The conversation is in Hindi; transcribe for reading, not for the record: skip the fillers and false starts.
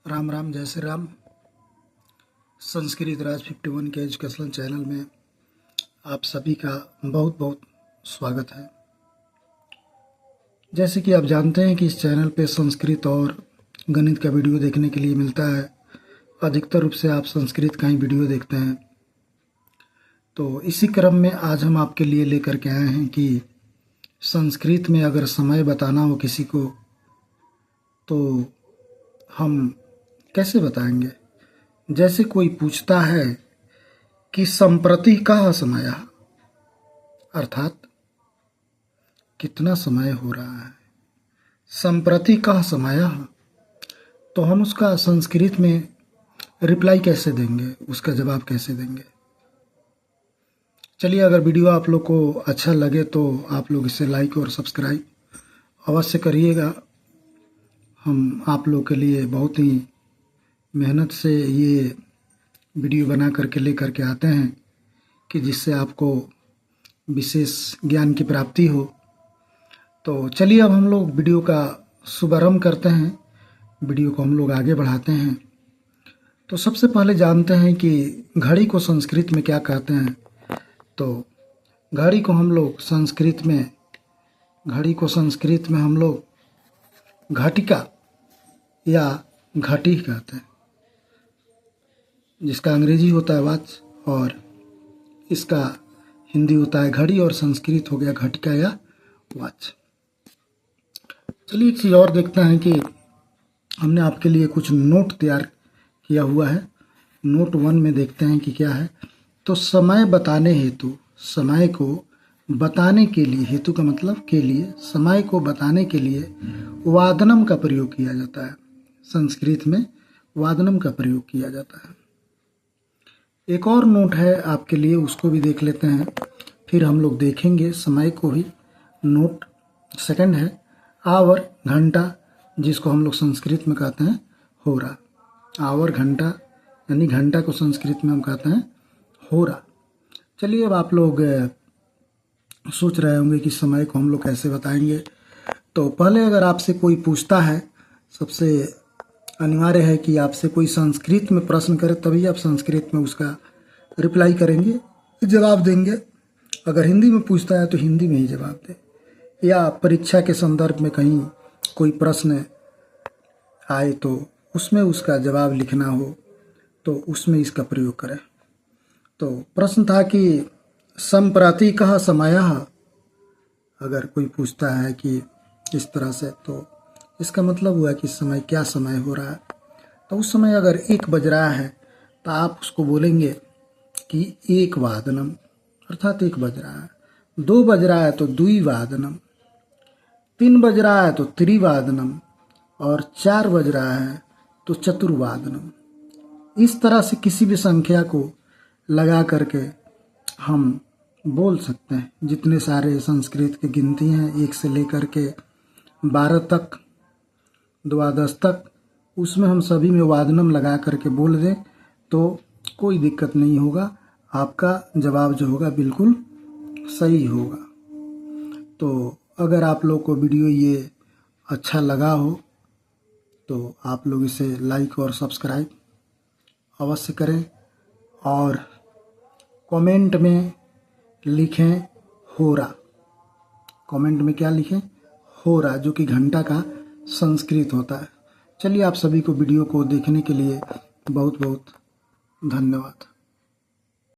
राम राम, जय श्री राम। संस्कृत राज 51 के एजुकेशनल चैनल में आप सभी का बहुत बहुत स्वागत है। जैसे कि आप जानते हैं कि इस चैनल पे संस्कृत और गणित का वीडियो देखने के लिए मिलता है। अधिकतर रूप से आप संस्कृत का ही वीडियो देखते हैं। तो इसी क्रम में आज हम आपके लिए लेकर के आए हैं कि संस्कृत में अगर समय बताना हो किसी को तो हम कैसे बताएंगे। जैसे कोई पूछता है कि संप्रति कः समयः, अर्थात कितना समय हो रहा है। संप्रति कः समयः, तो हम उसका संस्कृत में रिप्लाई कैसे देंगे, उसका जवाब कैसे देंगे। चलिए, अगर वीडियो आप लोग को अच्छा लगे तो आप लोग इसे लाइक और सब्सक्राइब अवश्य करिएगा। हम आप लोग के लिए बहुत ही मेहनत से ये वीडियो बना करके ले करके आते हैं कि जिससे आपको विशेष ज्ञान की प्राप्ति हो। तो चलिए, अब हम लोग वीडियो का शुभारंभ करते हैं, वीडियो को हम लोग आगे बढ़ाते हैं। तो सबसे पहले जानते हैं कि घड़ी को संस्कृत में क्या कहते हैं। तो घड़ी को हम लोग संस्कृत में हम लोग घटिका या घटी कहते हैं, जिसका अंग्रेजी होता है वॉच और इसका हिंदी होता है घड़ी, और संस्कृत हो गया घटिका या वॉच। चलिए, एक चीज़ और देखते हैं कि हमने आपके लिए कुछ नोट तैयार किया हुआ है। नोट 1 में देखते हैं कि क्या है। तो समय बताने हेतु, समय को बताने के लिए, हेतु का मतलब के लिए, समय को बताने के लिए वादनम का प्रयोग किया जाता है। संस्कृत में वादनम का प्रयोग किया जाता है। एक और नोट है आपके लिए, उसको भी देख लेते हैं, फिर हम लोग देखेंगे समय को ही। नोट सेकंड है आवर घंटा, जिसको हम लोग संस्कृत में कहते हैं होरा। आवर घंटा यानी घंटा को संस्कृत में हम कहते हैं होरा। चलिए, अब आप लोग सोच रहे होंगे कि समय को हम लोग कैसे बताएंगे। तो पहले अगर आपसे कोई पूछता है, सबसे अनिवार्य है कि आपसे कोई संस्कृत में प्रश्न करे तभी आप संस्कृत में उसका रिप्लाई करेंगे, जवाब देंगे। अगर हिंदी में पूछता है तो हिंदी में ही जवाब दें, या परीक्षा के संदर्भ में कहीं कोई प्रश्न आए तो उसमें उसका जवाब लिखना हो तो उसमें इसका प्रयोग करें। तो प्रश्न था कि संप्रति कः समयः, अगर कोई पूछता है कि इस तरह से, तो इसका मतलब हुआ कि समय, क्या समय हो रहा है। तो उस समय अगर 1 बज रहा है तो आप उसको बोलेंगे कि 1 वादनम, अर्थात 1 बज रहा है। 2 बज रहा है तो 2 वादनम, 3 बज रहा है तो 3 वादनम, और 4 बज रहा है तो 4 वादनम। इस तरह से किसी भी संख्या को लगा करके हम बोल सकते हैं। जितने सारे संस्कृत की गिनती हैं, 1 से लेकर के 12 तक, द्वादश तक, उसमें हम सभी में वादनम लगा करके बोल दें तो कोई दिक्कत नहीं होगा। आपका जवाब जो होगा बिल्कुल सही होगा। तो अगर आप लोग को वीडियो ये अच्छा लगा हो तो आप लोग इसे लाइक और सब्सक्राइब अवश्य करें, और कमेंट में लिखें होरा। कमेंट में क्या लिखें? होरा, जो कि घंटा का संस्कृत होता है। चलिए, आप सभी को वीडियो को देखने के लिए बहुत बहुत धन्यवाद।